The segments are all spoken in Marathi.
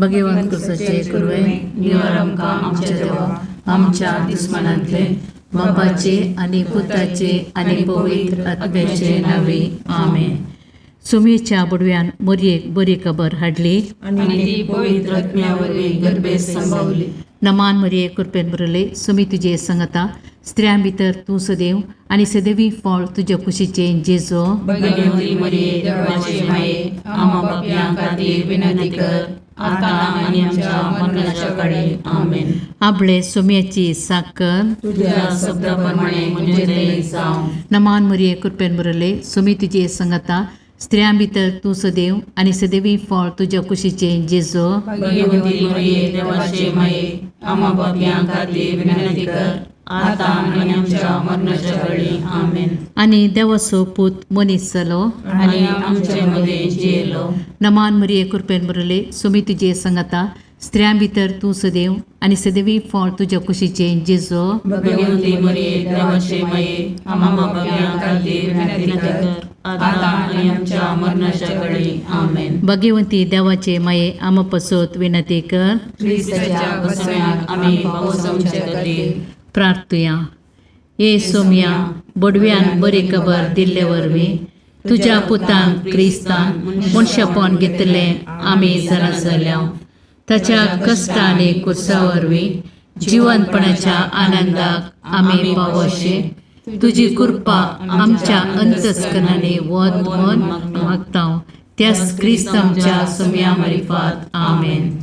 भगवंत सचे कुर्वे निवर आमकां आमच्या देवा आमच्या दुस्मनांतले बापाचे आनी पुताचे आनी पवित्र आत्म्याचे नावे आमेन. सुमेच्या बुडव्यान मोरयेक बरी खबर हाडली आनी ती पवित्र आत्म्यावरवीं गर्भे संभवली. नमान मरिये कृपेन बरले सुमी तुजे संगता स्त्रियां भितर तूं सदैव आनी सदैवी फळ तुज्या कुशीचे जेजो. भगवंती मरिये देवाचे माये आम्हा पापयां खातीर विनंती कर आता आनी आमच्या मरणाच्या काळी आमेन. आपले सुम्याची साकर तुझ्या शब्दाप्रमाणे म्हणजे दये जावं. नमान मरिये कृपेन बरले सुमी तुजे संगता स्त्रियां भितर तूं सदैव आनी सदैवी फळ तुज्या कुशीचे जेजो. भगवंती मरिये देवाचे माये आम्हा पापयां खातीर विनंती कर आता आनी आमच्या मरणाच्या काळी आमेन. आनी देवाचो पूत मनीस जालो आनी आमचे मध्ये जियेलो. नमान मरिये कृपेन बरले सुमी तुजे संगता स्त्रियां भितर तूं सदैव आनी सदैवी फळ तुज्या कुशीचे जेजो. भगवंती मरिये देवाचे माये आम्हा पापयां खातीर विनंती कर आता आनी आमच्या मरणाच्या काळी आमेन. भगवंती देवाचे माये आम पसोत विनंती कर. ख्रिस्ताच्या बसण्याक आमी पावसावचे खातीर प्रार्थुया. ये सोम्या बडव्यान बरी खबर दिल्ले वरवीं तुज्या पुतान क्रिस्तान मनशापण घेतलें आमी जाणा जाल्या. ताच्या कश्ट आनी कुर्सा वरवीं जिवंतपणाच्या आनंदाक आमी पावोशे तुजी कृपा आमच्या अंतस्करणाने वत म्हूण मागता. त्याच क्रिस्त आमच्या सोम्या मार्फत आमेन.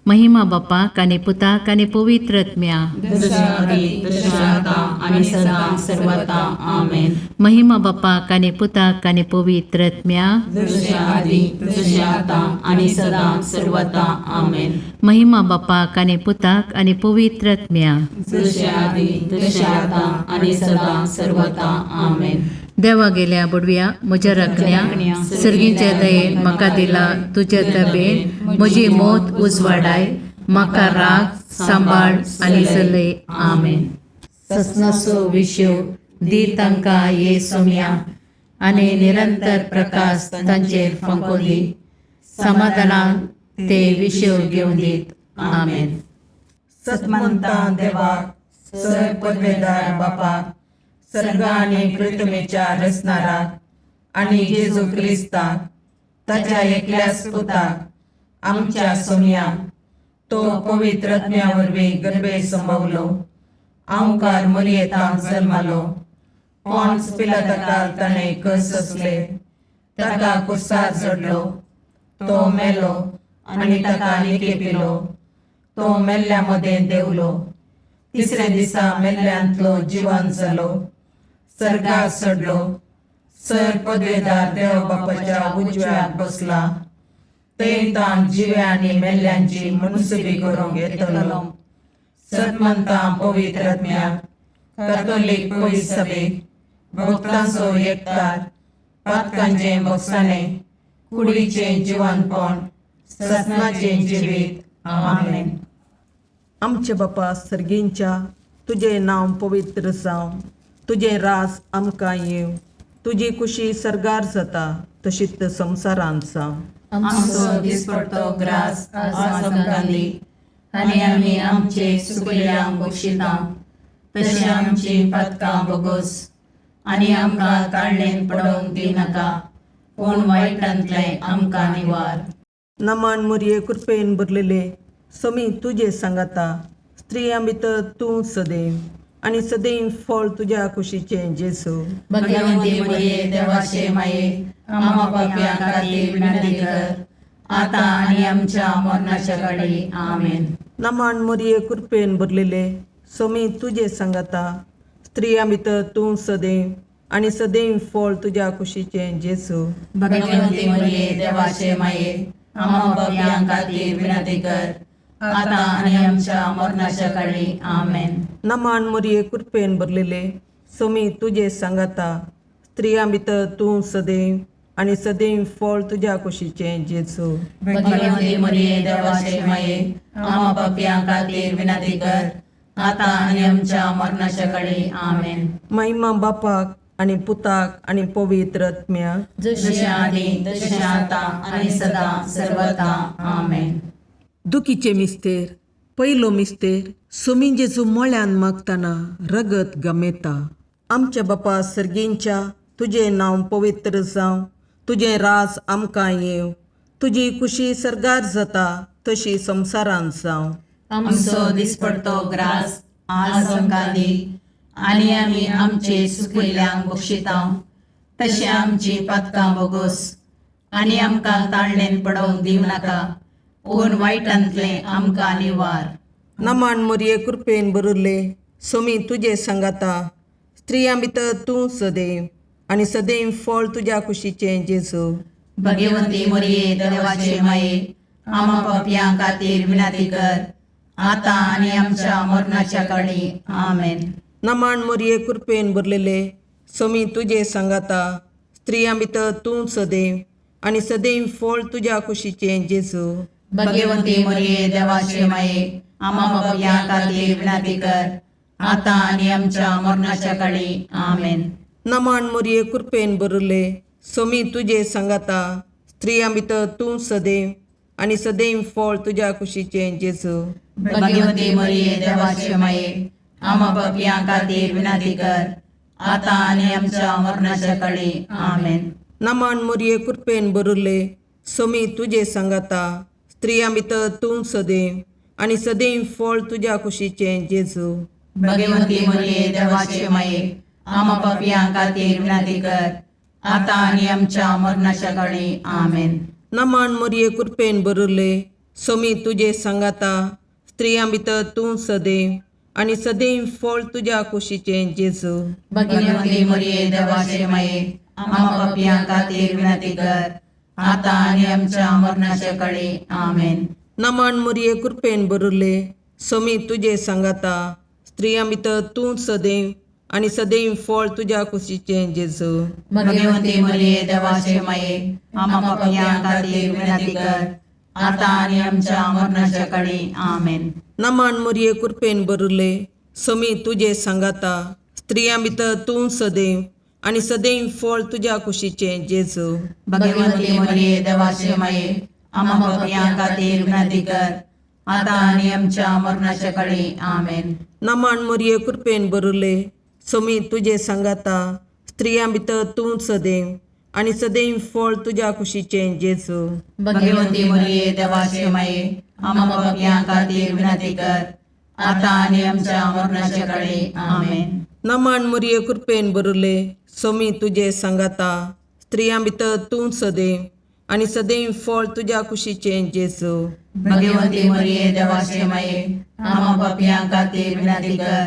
महिमा बापाक आनी पुताक आनी पवित्र आत्म्या जशा आदी तशा आता आनी सदां सर्वदा आमेन. महिमा बापाक आनी पुताक आनी पवित्र आत्म्या जशा आदी तशा आता आनी सदां सर्वदा आमेन. महिमा बापाक आनी पुताक आनी पवित्र आत्म्या जशा आदी तशा आता आनी सदां सर्वदा आमेन. देवा गेल्या बुडव्या म्हज्या राखण्या सर्गीच्या दयेन म्हाका दिला तुज्या तबेन म्हजी मोत उजवाडाय म्हाका राख सांबाळ आनी चलय आमेन. ससनाचो विशो दी तांकां ये सोम्या आनी निरंतर प्रकाश तांचेर फंकोन दी. समाधानान ते विशो घेवन दीत आमेन. सतमंता देवाक सर पदवेदार बापाक सर्ग आनी पृथ्वीच्या रचणाराक आनी जेजू क्रिस्ताक ताच्या एकल्याच पुताक आमच्या सोम्याक तो पवित्र आत्म्या वरवीं गर्भे संभवलो. आमकार मरियेंत जल्मालो. पोंच पिलाताका ताणें कस असले. ताका कुर्सार चडलो. तो मेलो आनी ताका निके पिलो. तो मेल्ल्या मदें देवलो. तिसरे दिसा मेल्ल्यांतलो जिवंत जालो. सर्गाक चडलो. सर पदवेदार देव बापाच्या उजव्याक बसला. थंय ताण जिव्या आनी मेल्ल्यांची मनसुबी करूंक येतलो. सतमंतां पवित्र आत्म्याक कातोलीक पयस सभेक भक्तांचो एकठार पातकांचें बगसाणें कुडीचें जिवंतपण सतनाचें जिवीत आमेन. आमचे बापा सर्गींच्या तुझे नांव पवित्र जावं. तुझे रास आमकां येव. तुजी कुशी सर्गार जाता तशीच संवसारांत जावं. आमचो दिसपडटो ग्रास आज आमकां दी आनी आमी आमचे सुकल्यांक बक्षिता तशें आमची पातकां बोगोस आनी आमकां काळणेन पडोवंक दिनाका पूण वायटांतलें आमकां निवार. नमान मरिये कृपेन भरलेले समी तुजे सांगाता स्त्रियां भितर तूं सदैव आनी सदैव फळ तुज्या कुशीचें जेजू. भगवंती मरिये देवाचे माये आम्हा पापयां खातीर विनंती कर आता आनी आमच्या मरणाच्या काळी आमेन. नमान मरिये कृपेन भरलेले समी तुजे सांगाता स्त्रियां भितर तूं सदैव आनी सदैव फळ तुज्या कुशीचें जेजू. भगवंती मरिये देवाचे माये आम्हा पापयां खातीर विनंती कर आता आनी आमच्या मरणाच्या काळी आमेन. नमान मरिये कृपेन भरलेले समी तुजे सांगाता स्त्रियां भितर तूं सदैव आनी सदैव फळ तुज्या कुशीचें जेजू. भगवंती मरिये देवाचे माये आम्हा पापयां खातीर विनंती कर आता आनी आमच्या मरणाच्या काळी आमेन. महिमा बापाक आनी पुताक आनी पवित्र आत्म्याक जशें आदी तशें आता आनी सदां सर्वदा आमेन. दुखीचे मिस्तेर पयलो मिस्तेर सोमी जेजू मोळ्यान मागतना रगत गमेता. आमच्या बापा सर्गेंच्या तुझे नांव पवित्र जावं, तुझे राज आमकां येव, तुजी कुशी सरगार जाता तशी संवसारांत जावं. आमचो दिसपडतो ग्रास आज आमकां दी, आनी आमी आमचे सुकयल्यांक बक्षितांव, तशें आमची पातकां बोगोस, आनी आमकां ताळणेन पडोवंक दिव नाका, पूण वायटांतलें आमकां निवार. नमान मोरये कृपेन बरुल्ले सोमी तुजे सांगाता, स्त्रियां भितर तूं सदैव आनी सदैव फळ तुज्या कुशीचें जेजू. भगवंती मोरये देवाचे माये, आमा पापयां खातीर विनाती कर, आतां आनी आमच्या मरणाच्या काळी. आमेन. नमान मोरये कृपेन भरलेले सोमी तुजे सांगाता, स्त्रियां भितर तूं सदैव आनी सदैव फळ तुज्या कुशीचें जेजू. भगवंती मोरये देवाचे माये, आमा पापयां खातीर विनाती कर, आतां आनी आमच्या मरणाच्या काळी. आमेन. नमान मोरये कृपेन भरले सोमी तुजे सांगाता, स्त्रियां भितर तूं सदैव आनी सदैव फळ तुज्या कुशीचें जेजू. भगवंती मोरये देवाचे माये, आमा पापयां खातीर विनाती कर, आतां आनी आमच्या मरणाच्या काळी. आमेन. नमान मोरये कृपेन भरले सोमी तुजे सांगाता, स्त्रियां भितर तूं सदैव आनी सदैव फळ तुज्या कुशीचें जेजू. भगवंती मोरये देवाचे माये, आमा पापयां खातीर विनाती कर, आतां आनी आमच्या मरणाच्या काळी. आमेन. नमान मोरये कृपेन भरले सोमी तुजे सांगाता, स्त्रियां भितर तूं सदैव आनी सदैव फळ तुज्या कुशीचें जेजू. भगवंती मोरये देवाचे माये, आमा पापयां खातीर विनाती कर, आतां आनी आमच्या मरणाच्या काळी. आमेन. नमान मोरये कृपेन भरले सोमी तुजे सांगाता, स्त्रियां भितर तूं सदैव आनी सदैव फळ तुज्या कुशीचें जेजू. भगवंती मोरये देवाचे माये, आमा पापयां खातीर विनाती कर, आतां आनी आमच्या मरणाच्या काळी. आमेन. नमान मोरये कृपेन भरले सोमी तुजे सांगाता, स्त्रियां भितर तूं सदैव आनी सदैव फळ तुज्या कुशीचें जेजू. भगवंती मोरये देवाचे माये, आमा पापयां खातीर विनाती कर, आतां आनी आमच्या मरणाच्या काळी. आमेन. नमान मोरये कृपेन भरले सोमी तुजे सांगाता, स्त्रियां भितर तूं सदैव आनी सदैव फळ तुज्या कुशीचें जेजू. भगवंती मोरये देवाचे माये, आमा पापयां खातीर विनाती कर, आतां आनी आमच्या मरणाच्या काळी. आमेन. नमान मोरये कृपेन भरले सोमी तुजे सांगाता, स्त्रियां भितर तूं सदैव आनी सदैव फळ तुज्या कुशीचें जेजू. भगवंती मोरये देवाचे माये, आमा पापयां खातीर विनाती कर,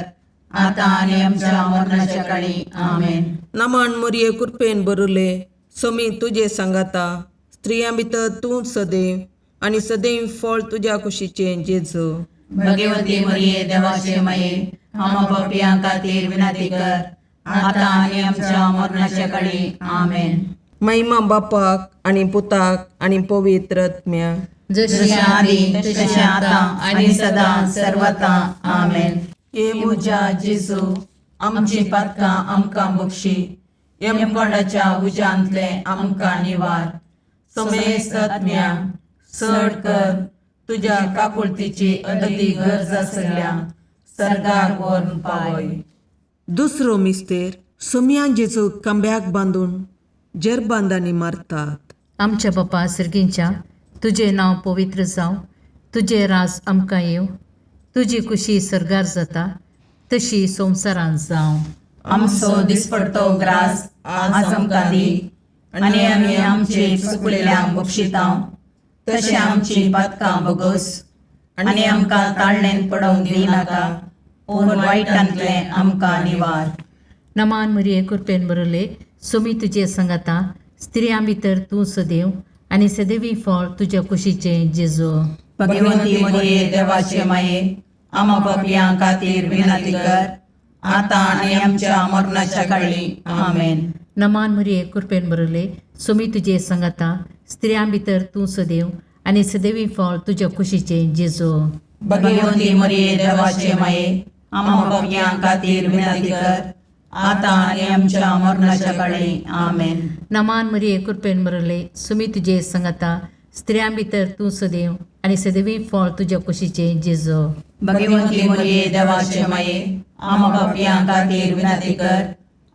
आतां आनी आमच्या मरणाच्या काळी. आमेन. नमान मोरये कृपेन भरले सोमी तुजे सांगाता, स्त्रियां भितर तूं सदैव आनी सदैव फळ तुज्या कुशीचें जेजू. भगवंती मोरये देवाचे माये, आमा पापयां खातीर विनाती कर, आतां आनी आमच्या मरणाच्या काळी. आमेन. महिमा बापाक आनी पुताक आनी पवित्र आत्म्याक, जशी आदी तशी आतां आनी सदां सर्वता. आमेन. हे म्हज्या जेजू, आमची पातकां आमकां बक्षी, यमकोंडाच्या उज्यांतले आमकां निवार. समेस्त आत्म्याक चड कर, तुज्या काकुळतीची अदी गरज आसल्यान सर्गाक व्हरून पावय. दुसरो मिस्तेर सोमयान जेजू कांब्याक बांदून जरबांदांनी मारतात. आमच्या बापा सर्गींच्या तुझे नांव पवित्र जावं, तुझे राज आमकां येव, तुजी कुशी सरगार जाता तशी संवसारांत जावं. आमचो दिसपडतो ग्रास आज आमकां दी, आनी आमी आमचे चुकलेल्यांक बक्षितांव, तशें आमची पातकां बोगोस, आनी आमकां ताळणेन पडोवंक दी नाका, पूण वायटांतलें आमकां निवार. नमान मोरये कृपेन बरले सोमी तुजे सांगाता, स्त्रियां भितर तूं सदैव आनी सदैवी फळ तुज्या कुशीचें जेजू. भगवंती मोरये देवाचे माये, आमा पापयां खातीर विनाती कर, आतां आनी आमच्या मरणाच्या काळी. आमेन. नमान मोरये कृपेन बरले सोमी तुजे सांगाता, स्त्रियां भितर तूं सदैव आनी सदैवी फळ तुज्या कुशीचें जेजू. भगवंती मोरये देवाचे माये, आमा पापयां खातीर विनाती कर, आतां आनी आमच्या मरणाच्या काळी. आमेन. नमान मोरये कृपेन बरले सोमी तुजे सांगाता, स्त्रियां भितर तूं सदैव आनी सदैवी फळ तुज्या कुशीचें जेजू. भगवंती मरिये देवाचे माये आम पापियां खातीर विनंती कर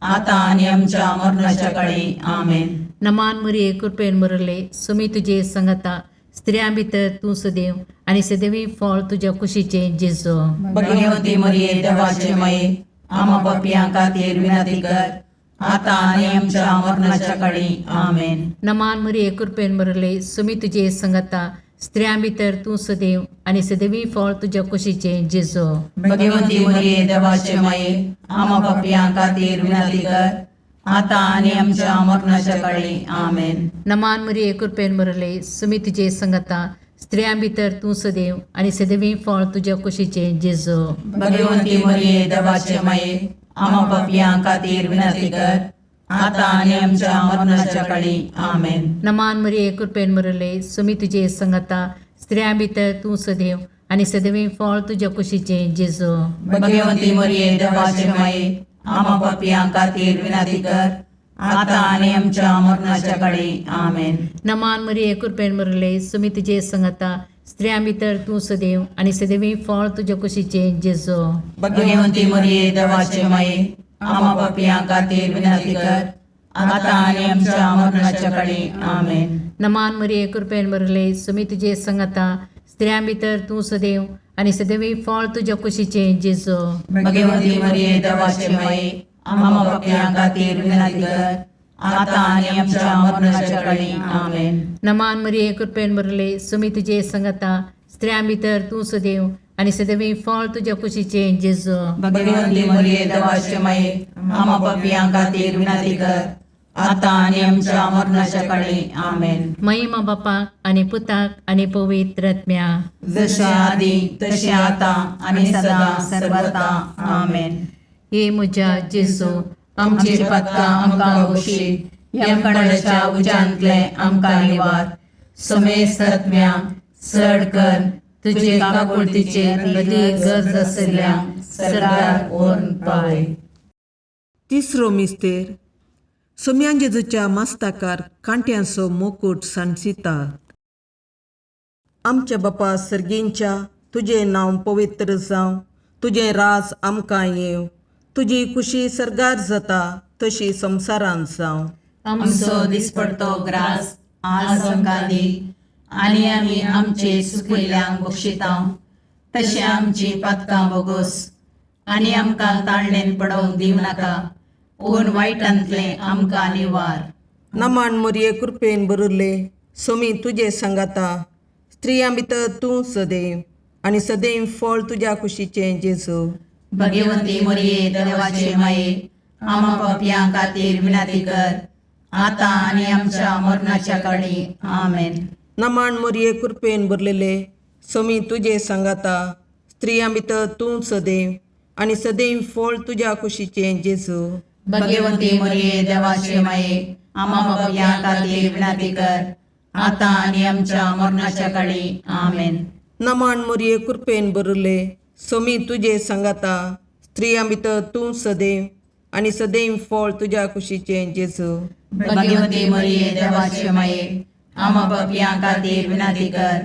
आता आनी आमच्या मरणाच्या काळी आमेन. नमान मरिये कृपेन बरले सुमी तुजे संगता स्त्रियां भितर तूं सदैव आनी सदैवी फळ तुज्या कुशीचें जेजू. भगवंती मरिये देवाचे माये आम पापियां खातीर विनंती कर आता आनी आमच्या मरणाच्या काळी आमेन. नमान मरिये कृपेन बरले सुमी तुजे संगता स्त्रियां भितर तूं सदैव आनी सदैवी फळ तुज्या कुशीचें जेजू. भगवंती मरिये देवाचे माये आम पापियां खातीर विनंती कर आता आनी आमच्या मरणाच्या काळी आमेन. नमान मरिये कृपेन बरले सुमी तुजे संगता स्त्रियां भितर तूं सदैव आनी सदैवी फळ तुज्या कुशीचें जेजू. भगवंती मरिये देवाचे माये आम पापियां खातीर विनंती कर आता आनी आमच्या मरणाच्या काळी आमेन. नमान मरिये कृपेन बरले सुमी तुजे संगता स्त्रियां भितर तूं सदैव आनी सदैवी फळ तुज्या कुशीचें जेजू. भगवंती मरिये देवाचे माये आम पापियां खातीर विनंती कर आता आनी आमच्या मरणाच्या काळी आमेन. नमान मरिये कृपेन बरले सुमी तुजे संगता स्त्रियां भितर तूं सदैव आनी सदैवी फळ तुज्या कुशीचें जेजू. भगवंती मरिये देवाचे माये आम पापियां खातीर विनंती कर आता आनी आमच्या मरणाच्या काळी आमेन. नमान मरिये कृपेन बरले सुमी तुजे संगता स्त्रियां भितर तूं सदैव आनी सदैवी फळ तुज्या कुशीचें जेजू. भगवंती मरिये देवाचे माये आम पापियां खातीर विनंती कर आता आनी आमच्या मरणाच्या काळी आमेन. नमान मरिये कृपेन बरले सुमी तुजे संगता स्त्रियां भितर तूं सदैव आनी सदैवी फळ तुज्या कुशीचें जेजू. भगवंती मरिये देवाचे माये आम पापियां खातीर विनंती कर आता आनी आमच्या मरणाच्या काळी आमेन. महिमा बापाक आनी पुताक आनी पवित्र आत्म्या जशे आदी तशे आता आनी सदा सर्वदा आमेन. हे म्हज्या जेजू आमची पदकां आमकां बक्षी यमकणाच्या उज्यांतले आमकां निवार. समेस्त आत्म्या चड कर तुजे काकुळतीचेर कधी गरज आशिल्ल्यांक सरकार व्हरून पावय. तिसरो मिस्तेर सोम्यां जेजूच्या मस्तकार कांट्यांचो मुकुट सांसितात. आमच्या बापा सर्गींच्या तुजें नांव पवित्र जावं, तुजें राज आमकां येव, तुजी कुशी सरगार जाता तशी संवसारांत जावं. आमचो दिसपडतो ग्रास आज आमकां दी आनी आमी आमचे सुकयल्यांक बक्षितांव. तशें आमची पदकां बोगोस आनी आमकां ताळणेन पडोवंक दिवं नाका पूण वायटांतले आमकां निवार. नमान मरिये कृपेन बरले सोमी तुजे सांगाता स्त्रियां भितर तूं सदैव आनी सदैव फळ तुज्या कुशीचें जेजू. भगवंती मरिये देवाचे माये आम पापियां खातीर विनंती कर आता आनी आमच्या मरणाच्या काळी आमेन. नमान मरिये कृपेन बरलेले सोमी तुजे सांगाता स्त्रियां भितर तूं सदैव आनी सदैव फळ तुज्या कुशीचें जेजू. भगवंती मरिये देवाचे माये आम पापियां खातीर विनंती कर आता आनी आमच्या मरणाच्या काळी आमेन. नमान मरिये कृपेन बरले सोमी तुजे सांगाता स्त्रियां भितर तूं सदैव आनी सदैव फळ तुज्या कुशीचें जेजू. भगवंती मरिये देवाचे माये आम पापियां खातीर विनंती कर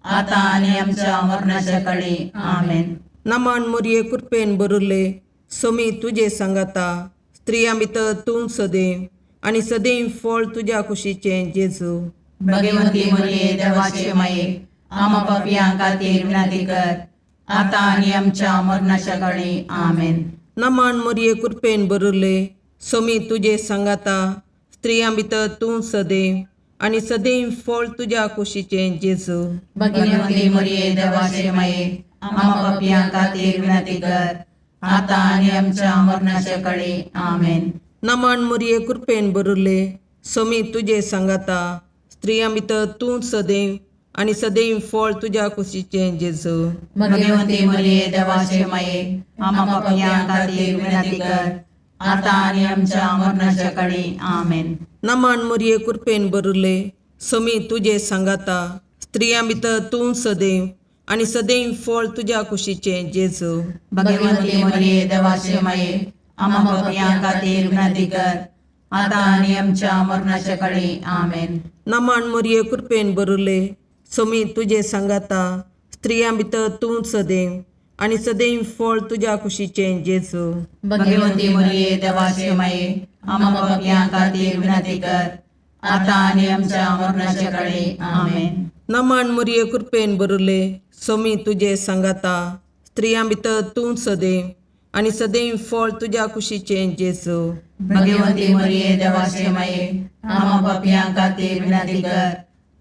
आता आनी आमच्या मरणाच्या काळी आमेन. नमान मरिये कृपेन बरले सोमी तुजे सांगाता स्त्रियां भितर तूं सदैव आनी सदैव फळ तुज्या कुशीचें जेजू. भगवंती मरिये देवाचे माये आम पापियां खातीर विनंती कर आता आनी आमच्या मरणाच्या काळी आमेन. नमान मरिये कृपेन बरले सोमी तुजे सांगाता स्त्रियां भितर तूं सदैव आनी सदैव फळ तुज्या कुशीचें जेजू. भगवंती मरिये देवाचे माये आम पापियां खातीर विनंती कर आता आनी आमच्या मरणाच्या काळी आमेन. नमान मरिये कृपेन बरले सोमी तुजे सांगाता स्त्रियां भितर तूं सदैव आनी सदैव फळ तुज्या कुशीचें जेजू. भगवंती मरिये देवाचे माये आम पापियां खातीर विनंती कर आता आनी आमच्या मरणाच्या काळी आमेन. नमान मरिये कृपेन बरले सोमी तुजे सांगाता स्त्रियां भितर तूं सदैव आनी सदैव फळ तुज्या कुशीचें जेजू. भगवंती मरिये देवाचे माये आम पापियां खातीर विनंती कर आता आणि आमच्या मरणाच्या काळी आमेन. नमान मोरये कृपेन बरुले सोमी तुझे सांगाता स्त्रियां भितर तूं सदैव आणि सदैव फळ तुझ्या कुशीचे जेजू. भगवंती मरिये देवाचे माये आम्हा पापियां खातीर विनंती कर, आता आणि आमच्या मरणाच्या काळी आमेन. नमान मोरये कृपेन बरुले सोमी तुझे सांगाता स्त्रियां भितर तूं सदैव आणि सदैव फळ तुझ्या कुशीचे जेजू. भगवंती मरिये देवाचे माये आम्हा पापियां खातीर विनंती कर,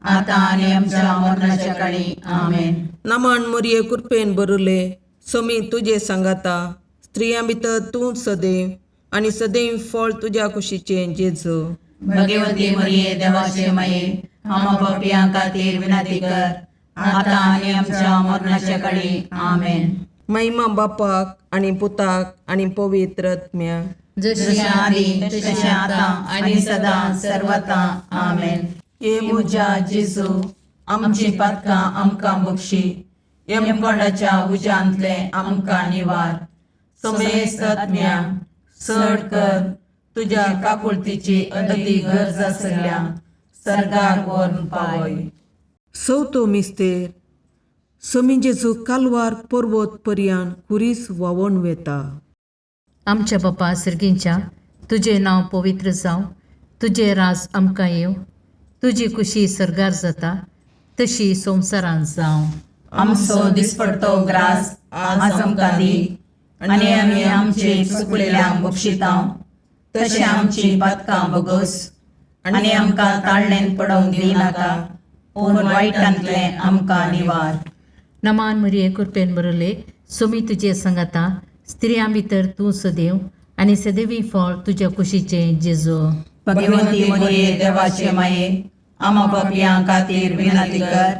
आता आणि आमच्या मरणाच्या काळी आमेन. नमान मोरये कृपेन बरुले सोमी तुझे सांगाता स्त्रियां भितर तूं सदैव आणि सदैव फळ तुझ्या कुशीचे जेजू. भगवंती मरिये देवाचे माये आम्हा पापियां खातीर विनंती कर, आता आणि आमच्या मरणाच्या काळी आमेन. महिमा बापाक आणि पुताक आणि पवित्र आत्म्या जशी आधी तशी आता आणि सदा सर्वता आमेन. ये मुजा जेजू आमची पातकां आमकां बक्षी, यमकोंडाच्या उज्यांतले आमकां निवार. समेस्त आत्म्या चड कर तुझ्या काकुळतीची अदी गरज आसल्या सर्गाक व्हरून पावय. सवतो मिस्तेर सोमी जेजू कालवार पर्वत पर्यान कुरीस वावण वेता. आमच्या बापा सर्गींच्या तुझे नाव पवित्र जावं, तुझे राज आमकां येव, तुजी कुशी सरगार जाता तशी संवसारांत जावं. आमचो दिसपडतो ग्रास आज आमकां दी, आनी आमी आमचे चुकलेल्यांक बक्षितांव, तशें आमची पातकां बोगोस आनी आमकां ताळणेन पडोवंक दिनाका, पूण वायटांतले आमकां निवार. नमान मरिये कृपेन बरले सोमी तुजे सांगाता स्त्रियां भितर तूं सदैव आणि सदैवी फळ तुझ्या कुशीचे जेजू. भगवंती मरिये देवाचे माये आम्हा पापियां खातीर विनंती कर,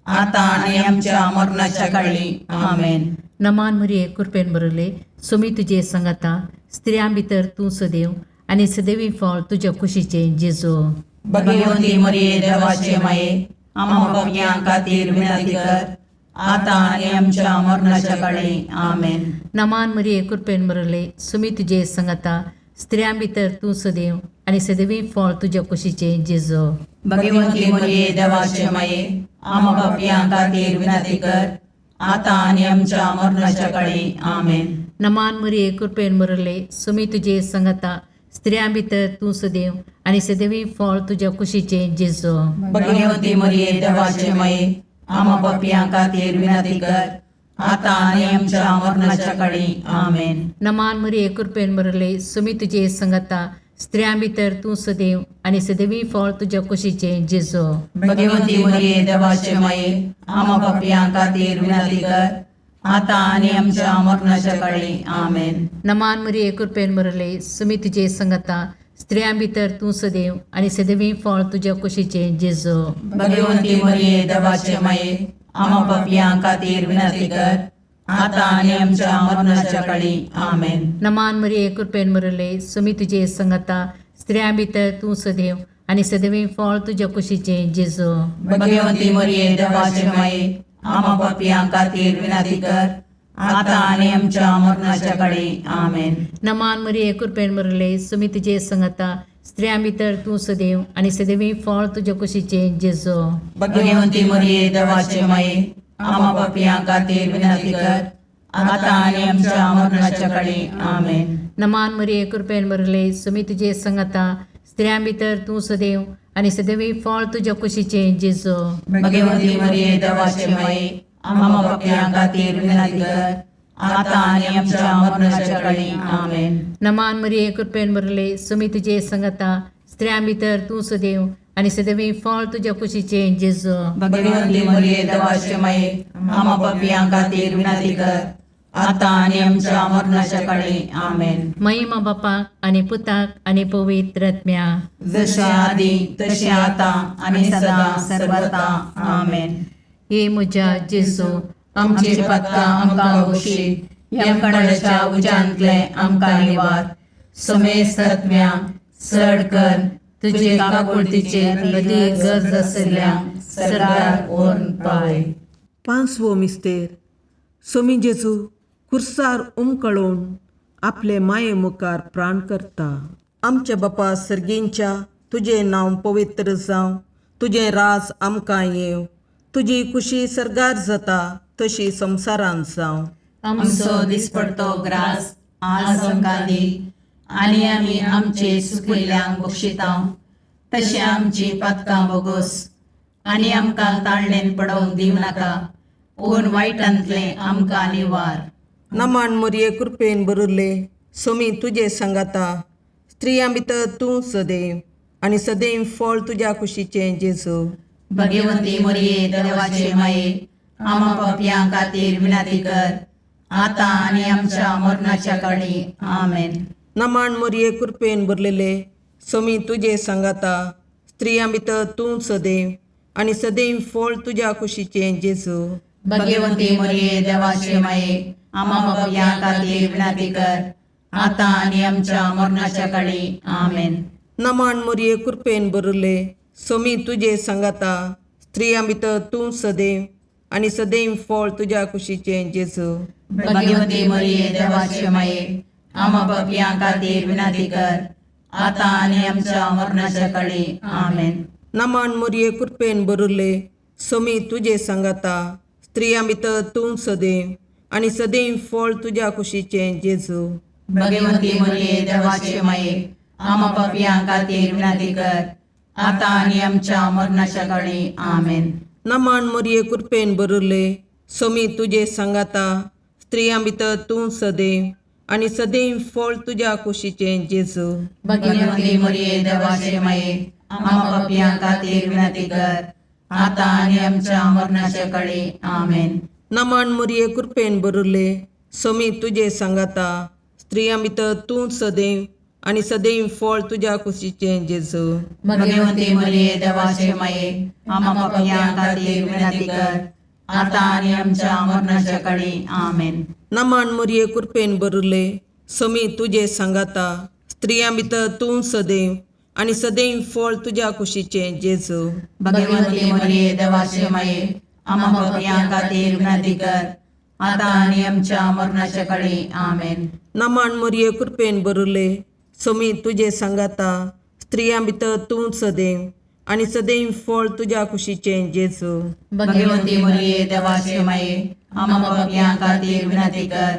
आता आनी आमच्या मरणाच्या काळी आमेन. नमान मरिये कृपेन बरले सोमी तुजे सांगाता स्त्रियां भितर तूं सदैव आणि सदैवी फळ तुझ्या कुशीचे जेजू. भगवंती मरिये देवाचे माये आम्हा पापियां खातीर विनंती कर, आता आनी आमच्या मरणाच्या काळी आमेन. नमान मरिये कृपेन बरले सोमी तुजे सांगाता स्त्रियां भितर तूं सदैव आणि सदैवी फळ तुझ्या कुशीचे जेजू. भगवंती मरिये देवाचे माये आम्हा पापियां खातीर विनंती कर, आता आनी आमच्या मरणाच्या काळी आमेन. नमान मरिये कृपेन बरले सोमी तुजे सांगाता स्त्रियां भितर तूं सदैव आणि सदैवी फळ तुझ्या कुशीचे जेजू. भगवंती मरिये देवाचे माये आम्हा पापियां खातीर विनंती कर, आता आनी आमच्या मरणाच्या काळी आमेन. नमान मरिये कृपेन बरले सोमी तुजे सांगाता स्त्रियां भितर तूं सदैव आणि सदैवी फळ तुझ्या कुशीचे जेजू. भगवंती मरिये देवाचे माये आम्हा पापियां खातीर विनंती कर, आता आनी आमच्या मरणाच्या काळी आमेन. नमान मरिये कृपेन बरले सोमी तुजे सांगाता स्त्रियां भितर तूं सदैव आणि सदैवी फळ तुझ्या कुशीचे जेजू. भगवंती मरिये देवाचे माये आम्हा पापियां खातीर विनंती कर, आता आनी आमच्या मरणाच्या काळी आमेन. नमान मरिये कृपेन बरले सोमी तुजे सांगाता स्त्रियां भितर तूं सदैव आणि सदैवी फळ तुझ्या कुशीचे जेजू. भगवंती मरिये देवाचे माये आम्हा पापियां खातीर विनंती कर, आता आनी आमच्या मरणाच्या काळी आमेन. नमान मरिये कृपेन बरले सोमी तुजे सांगाता स्त्रियां भितर तूं सदैव आणि सदैवी फळ तुझ्या कुशीचे जेजू. भगवंती मरिये देवाचे माये आम्हा पापियां खातीर विनंती कर, आता आनी आमच्या मरणाच्या काळी आमेन. नमान मरिये कृपेन बरले सोमी तुजे सांगाता स्त्रियां भितर तूं सदैव आणि सदैवी फळ तुझ्या कुशीचे जेजू. भगवंती मरिये देवाचे माये आम्हा पापियां खातीर विनंती कर, आता आनी आमच्या मरणाच्या काळी आमेन. नमान मरिये कृपेन बरले सोमी तुजे सांगाता स्त्रियां भितर तूं सदैव आणि सदैवी फळ तुझ्या कुशीचे जेजू. भगवंती मरिये देवाचे माये आम्हा पापियां खातीर विनंती कर, आता आनी आमच्या मरणाच्या काळी आमेन. महिमा बापाक आणि पुताक आणि पवित्र आत्म्या जशे आधी तशे आता आणि सदा सर्वता आमेन. हे म्हज्या जेजू आमची पातकां आमकां बक्षी, यमकणाच्या उज्यांतले आमकां निवार. समेस्त आत्म्या चड कर तुजे काकुळतीचे अदीक गरज आसल्यांक सरकार व्हरून पावय. पांचवो मिस्तेर सोमी जेजू खुर्सार उमकळून आपले माये मुखार प्राण करता. आमच्या बापा सर्गींच्या तुझे नांव पवित्र जावं, तुझे राज आमकां येव, तुजी कुशी सरगार जाता तशी संवसारांत जावं. आमचो दिसपडतो ग्रास आज आमकां दी, आनी आमी आमचे सुकिल्ल्यांक बक्षितांव, तशें आमची पातकां बोगोस, आनी आमकां ताळणेन पडोवंक दिव नाका, पूण वायटांतलें आमकां निवार. नमान मोरये कृपेन बरुल्ले, सोमी तुजे सांगाता, स्त्रियां भितर तूं सदैव, आनी सदैव फळ तुज्या कुशीचें जेजू. भगवंती मोरये देवाचे माये, आमा पापयां खातीर विनंती कर, आतां आनी आमच्या मरणाच्या काळी. आमेन. नमान मोरये कृपेन भरलेले, सोमी तुजे सांगाता, स्त्रियां भितर तूं सदैव, आनी सदैव फळ तुज्या कुशीचें जेजू. भगवंती मोरये देवाचे माये, आमा पापयां खातीर विनंती कर, आतां आनी आमच्या मरणाच्या काळी. आमेन. नमान मोरये कृपेन भरले, सोमी तुजे सांगाता, स्त्रियां भितर तूं सदैव, आनी सदैव फळ तुज्या कुशीचें जेजू. भगवंती मोरये देवाचे माये, आमा पापयां खातीर विनंती कर, आतां आनी आमच्या मरणाच्या काळी. आमेन. नमान मोरये कृपेन भरले, सोमी तुजे सांगाता, स्त्रियां भितर तूं सदैव, आनी सदैव फळ तुज्या कुशीचें जेजू. भगवंती मोरये देवाचे माये, आमा पापयां खातीर विनंती कर, आतां आनी आमच्या मरणाच्या काळी. आमेन. नमान मोरये कृपेन भरले, सोमी तुजे सांगाता, स्त्रियां भितर तूं सदैव, आनी सदैव फळ तुज्या कुशीचें जेजू. भगवंती मोरये देवाचे माये, आमा पापयां खातीर विनंती कर, आतां आनी आमच्या मरणाच्या काळी. आमेन. नमान मोरये कृपेन भरले, सोमी तुजे सांगाता, स्त्रियां भितर तूं सदैव, आनी सदैव फळ तुज्या कुशीचें जेजू. भगवंती मोरये देवाचे माये, आमा पापयां खातीर विनंती कर, आतां आनी आमच्या मरणाच्या काळी. आमेन. नमान मोरये कृपेन भरले, सोमी तुजे सांगाता, स्त्रियां भितर तूं सदैव, आनी सदैव फळ तुज्या कुशीचें जेजू. भगवंती मोरये देवाचे माये, आमा पापयां खातीर विनंती कर, आतां आनी आमच्या मरणाच्या काळी. आमेन. नमान मोरये कृपेन भरले, सोमी तुजे सांगाता, स्त्रियां भितर तूं सदैव, आनी सदैव फळ तुज्या कुशीचें जेजू. भगवंती मोरये देवाचे माये, आमा पापयां खातीर विनंती कर,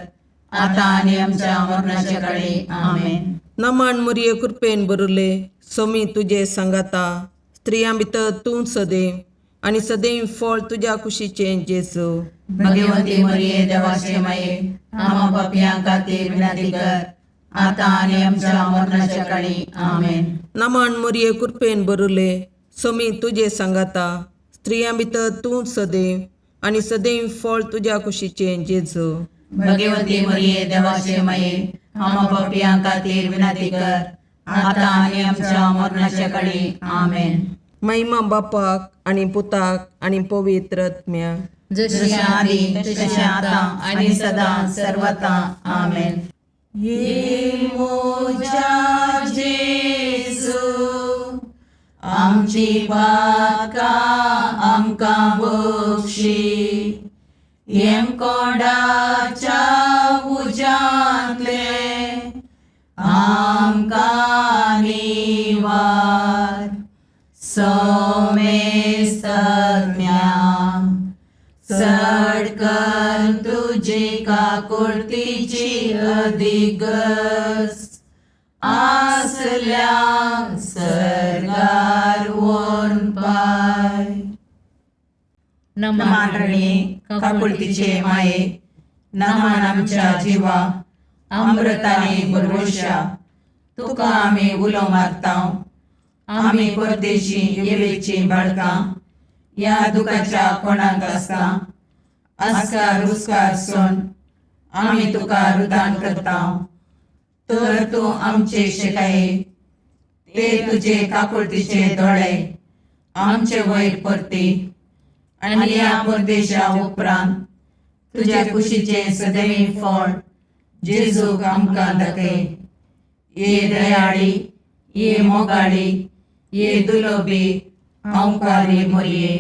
आतां आनी आमच्या मरणाच्या काळी. आमेन. नमान मोरये कृपेन भरले, सोमी तुजे सांगाता, स्त्रियां भितर तूं सदैव, आनी सदैव फळ तुज्या कुशीचें जेजू. भगवंती मोरये देवाचे माये, आमा पापयां खातीर विनंती कर, आतां आनी आमच्या मरणाच्या काळी. आमेन. नमान मोरये कृपेन भरले, सोमी तुजे सांगाता, स्त्रियां भितर तूं सदैव, आनी सदैव फळ तुज्या कुशीचें जेजू. भगवंती मोरये देवाचे माये, आमा पापयां खातीर विनंती कर, आतां आनी आमच्या मरणाच्या काळी. आमेन. महिमा बापाक आनी पुताक आनी पवित्र आत्म्याक, जशें आदी तशें आतां आनी सदां सर्वता. आमेन. ये मोजा जेजू, आमची पातकां आमकां बक्षी, येम कोडाच्या उजांतले आमकां निवार. सोमेस्त सडकन तुजी काकुळतीची अधिगस, आसल्या सरगार वोन पाय. नमान रणे काकुळतीचे माये, नमान आमच्या जिवा, अमृताने भरवशा, तुका आमी उलो मारतांव. आमी परदेशी येवेची बाळकां, या दुखाच्या कोणाक आसता, आस्कार उस्कार सोन आमी तुका रुदान करतांव. तर तूं आमचे शिकाये, ते तुजे काकुळतीचे दोळे आमचे वयर परती, आनी या परदेशा उपरांत तुज्या कुशीचे सदैव फळ जेजूक आमकां दाखय. ये दयाळी, ये मोगाळी, ये दुलोबी, अवकारी मोरये.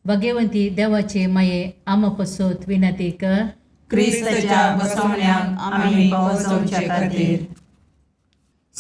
भगवंती देवाचे माये, आमा पसोत विनंती कर. क्रिस्ताच्या बसवण्याक आमी पावसोवचे खातीर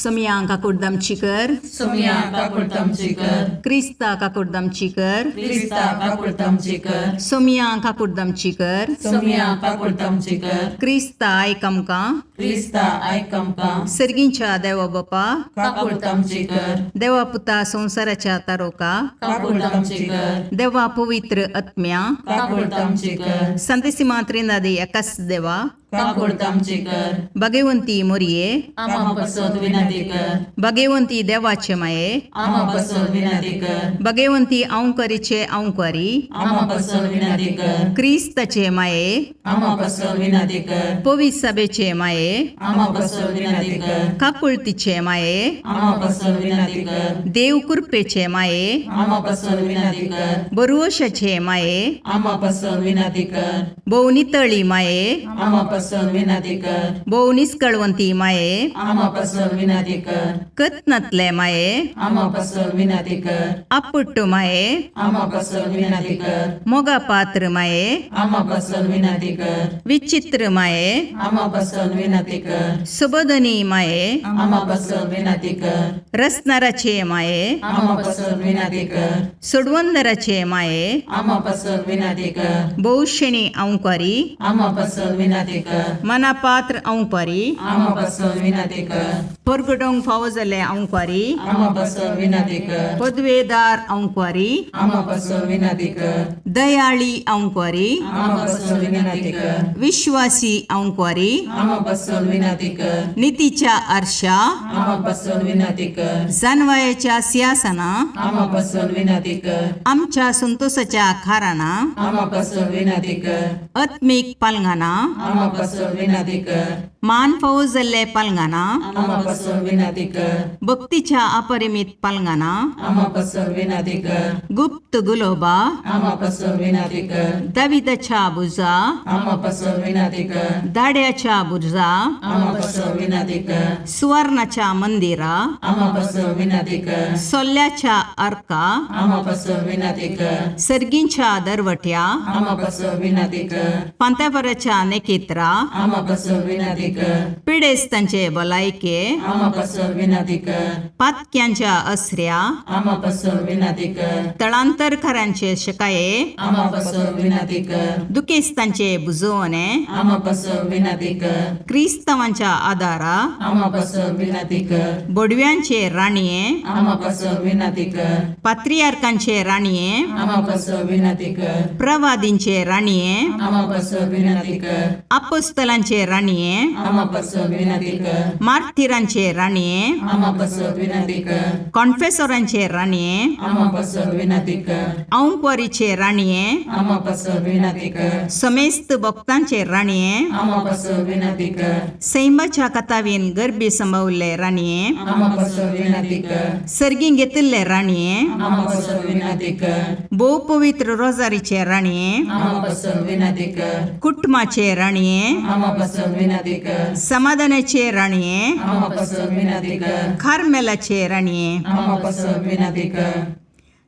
सोमिया काकुर्दमचीकर, सोमिया काकुर्दमचीकर, क्रिस्ता काकुर्दमचीकर, क्रिस्ता काकुर्दमचीकर, सोमिया काकुर्दमचीकर, सोमिया काकुर्दमचीकर, क्रिस्ता आयकमका, क्रिस्ता आयकमका, सर्गींच्या देवा बापा, काकुर्दमचीकर, देवा पुता संसाराच्या तारोका, काकुर्दमचीकर, देवा पवित्र आत्म्या, काकुर्दमचीकर, संतसिमा त्रिनादी एकाच देवा, काकुर्दमचीकर, भगवंती मोरये, आमा पसोद विनंती कर, भगवंती देवाचे माये, आमा पसोद विनंती कर, भगवंती औंकरीचे औंकारी, आमा पसोद विनंती कर, क्रिस्ताचे माये, आमा पसोद विनंती कर, पवित्र सभेचे माये, आमा पसोद विनंती कर, काकुळतीचे माये, आमा पसोद विनंती कर, देव कृपेचे माये, आमा पसोद विनंती कर, बरुवशाचे माये, आमा पसोद विनंती कर, भोवनितळी माये, आमा पसोद विनंती कर, भोवनिस्कळवंती माये, आमा पसोद विनंती कर, कतनातले माये, आमा पसोद विनंती कर, अपुट्टू माये, आमा पसोद विनंती कर, मोगा पात्र माये, आमा पसोद विनंती कर, विचित्र माये, आमा पसोद विनंती कर, सुबोधनी माये, आमा पसोद विनंती कर, रसनाराचे माये, आमा पसोद विनंती कर, सुडवंदराचे माये, आमा पसोद विनंती कर, बहुशणी औंकारी, आमा पसोद विनंती कर, मनापात्र औंकारी, आमा पसोद विनंती कर, परगडोंग फावो जाल्ले औंकारी, आमा पसोद विनंती कर, पदवेदार औंकारी, आमा पसोद विनंती कर, दयाळी औंकारी, आमा पसोद विनंती कर, विश्वासी औंकारी, आमा पसोद विनंती कर, नीतीच्या आरशा, आमा पसोद विनंती कर, जानवायाच्या सिंहासना, आमा पसोद विनंती कर, आमच्या संतोषाच्या खाराना, आमा पसोद विनंती कर, आत्मिक पालंगाना, आमा पसोद विनंती कर, मान फावो जाल्ले पालंगाना, आमा पसोद विनंती कर, भक्तीच्या अपरिमित पालंगाना, आमा पसोद विनंती कर, गुप्त गुलोबा, आमा पसोद विनंती कर, दाविदाच्या बुजा, आमा पसोद विनंती कर, दाड्याच्या बुजा, आमा पसोद विनंती कर, सुवर्णाच्या मंदिरा, आमा पसोद विनंती कर, सोल्ल्याच्या अर्का, आमा पसोद विनंती कर, सर्गींच्या दरवट्या, आमा पसोद विनंती कर, पांत्यापराच्या नेकेत्रा, आमा पसोद विनंती कर, पिडेस्तांचे भलायके, आमा पसोद विनंती कर, पातक्यांच्या असऱ्या, आमा पसोद विनंती कर, तळांतरकारांचे शकाये, आमा पसोद विनंती कर, दुखेस्तांचे बुजवणे, आमा पसोद विनंती कर, क्रिस्तवांच्या आदारा, आमा पसोद विनंती कर, बोडव्यांचे राणीये, आमा पसोद विनंती कर, पात्रियार्कांचे राणीये, आमा पसोद विनंती कर, प्रवादींचे राणीये, आमा पसोद विनंती कर, अपोस्तलांचे राणीये, आमा पसोद विनंती कर, मार्थिरांचे राणीये, आमा पसोद विनंती कर, कॉन्फेसोरांचे राणीये, आमा पसोद विनंती कर, औंकवारीचे राणीये, आमा पसोद विनंती कर, समेस्त भक्तांचे राणीये, आमा पसोद विनंती कर, सैमाच्या कथावीन गर्भी संभवले राणीये, आमा पसोद विनंती कर, सर्गीं घेतिल्ले राणीये, आमा पसोद विनंती कर, भोव पवित्र रोजारीचे राणीये, आमा पसोद विनंती कर, कुटुंबाचे राणीये, आमा पसोद विनंती कर, समाधानाचे राणीये, आमा पसोद विनंती कर, खारमेलाचे राणीये, आमा पसोद विनंती कर,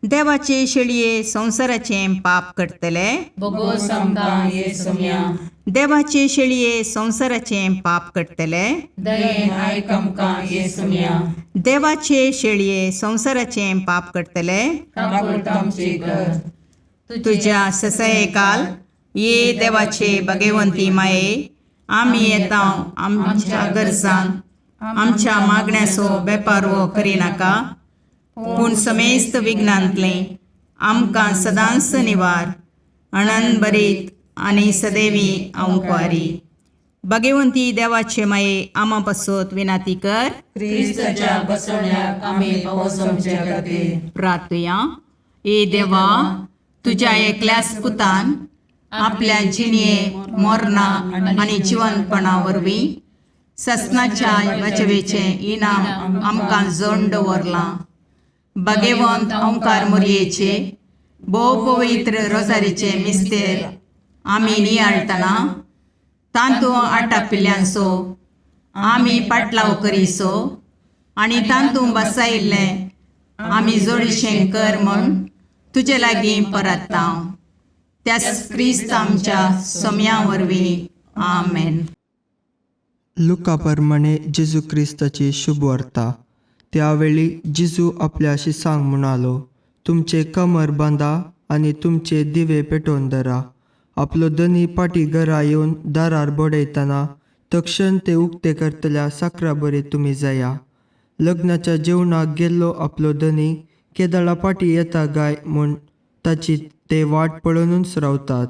देवाचे शेळये संसाराचे पाप करतले, बोगोस आमकां येसुम्या, देवाचे शेळये संसाराचे पाप करतले, दयेन आयक आमकां येसुम्या, देवाचे शेळये संसाराचे पाप करतले, काकुळतामची कर, तुझ्या ससये काल ये देवाचे भगवंती माये, आम्ही येता आमच्या गरजांक आमच्या मागण्याचो बेपारवो करिनाका, पूण समेस्त विघ्नांतले आमकां सदांच निवार, आनंद बरीत आनी सदैवी औंकवारी. भगवंती देवाचे माये आमा पासत विनाती कर. क्रिस्ताच्या बसवण्याक आमी पावसोमचे खातीर प्रार्थया. ए देवा, तुझ्या एकल्याच पुतान आपल्या जिणये मोरणा आनी जिवंतपणा वरवीं ससनाच्या वाचवेचे इनाम आमकां जोडून दवरलां. भगवंत ओंकार मोरयेचे भोव पवित्र रोजारीचे मिस्तेर आमी नियाळतना तांतूं आटापिल्ल्यांचो आमी पाटलाव करिसो आनी तांतूं बसायिल्लें आमी जोडीशें कर म्हूण तुजे लागीं परतता. त्याच क्रिस्त आमच्या सोम्या वरवीं. आमेन. लुकाप्रमाणे जेजू ख्रिस्ताची शुभवार्ता. त्यावेळी जेजू आपल्याशी सांग म्हणालो, तुमचे कमर बांधा आणि तुमचे दिवे पेटोवन धरा. आपलो धनी पाटी घरा येवन दारार बडयतना तक्षण ते उक्ते करतल्या साकरा बरे तुम्ही जाया. लग्नाच्या जेवणाक गेल्लो आपलो धनी केदाळा पाटी येता गाय म्हूण ताची ते वाट पळोवनूच रावतात.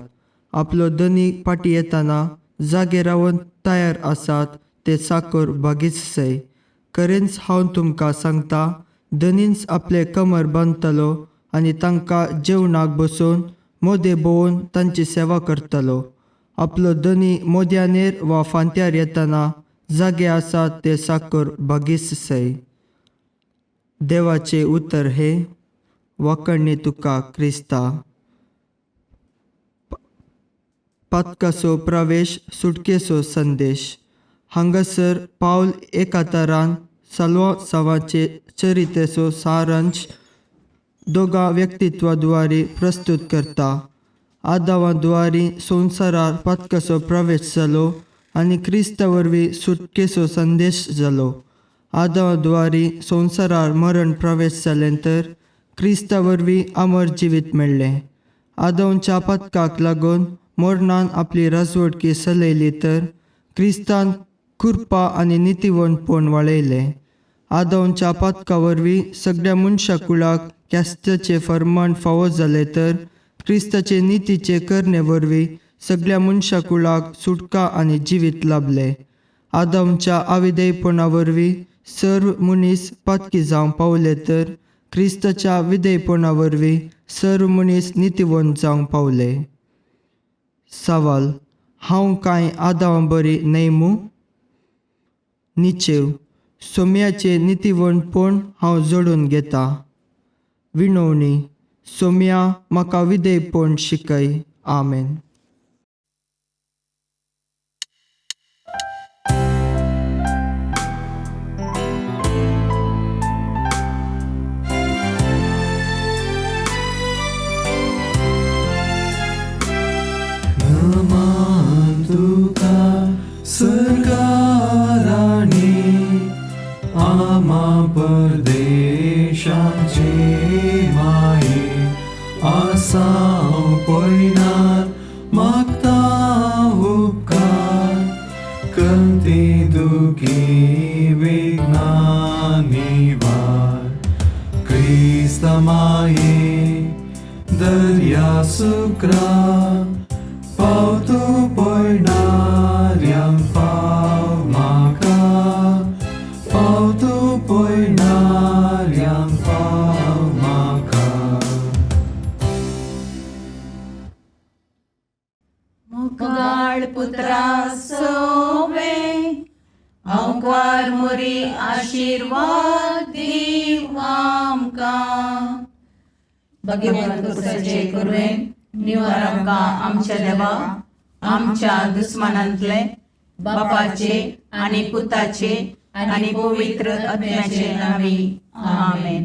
आपलो धनी पाटी येताना जागे रावन तयार आसात ते साकर बागीच सय. खरेंच हांव तुमकां सांगता, धनीच आपले कमर बांदतलो आनी तांकां जेवणाक बसोवन मोदे भोवून तांची सेवा करतलो. आपलो धनी मोद्यानेर वा फांत्यार येताना जागे आसात ते साकर बागीच सय. देवाचे उतर हे वाकणणी तुका क्रिस्ता. पातकाचो प्रवेश सुटकेचो संदेश. हांगासर पावल एकातरान सावाचे चरितेचो सारांश दोगा व्यक्तित्वाद्वारे प्रस्तुत करता. आदावाद्वारे संवसारार पातकाचो प्रवेश जालो आनी क्रिस्ता वरवीं सुटकेचो संदेश जालो. आदावाद्वारे संवसारार मरण प्रवेश जालें तर क्रिस्ता वरवीं अमर जिवीत मेळ्ळें. आदावाच्या पातकाक लागून मरणान आपली राजवटकी चलयली तर क्रिस्तान कृपा आनी नितीवणपण वाळयलें. आदावाच्या पातका वरवीं सगळ्या मनशा कुळाक ख्यास्ताचें फर्माण फावो जालें तर क्रिस्ताचे नितीचे करणे वरवीं सगळ्या मनशा कुळाक सुटका आनी जिवीत लाभलें. आदावाच्या अविधेयपणा वरवीं सर्व मनीस पातकी जावंक पावले तर क्रिस्ताच्या विधेयपणा वरवीं सर्व मनीस नितीवंत जावंक पावले. सवाल: हांव कांय आदावां बरी न्हय? निचेव: सोम्याचे नितीवणपण हांव जोडून घेतां. विनवणी: सोम्या, म्हाका विधेयपण शिकय. आमेन. तुका सरकाराने आमा परदेशाचे माये आसां पयनार मागता उपकार कंती दुखी वेगनानी वार. क्रिस्ता माये दर्या सुक्रा पावतो पयणाऱ्यांक पाव म्हाका, पावतो पयणाऱ्यांक पाव म्हाका. मुगाळ पुत्रा सोवे अवकार मोरी आशीर्वाद दीव आमकां. भगवंत तुझे करुवेन निवार आमकां आमच्या देवा, आमच्या दुस्मनांतले बापाचे आनी पुताचे आनी पवित्र आत्म्याचे नांवी. आमेन.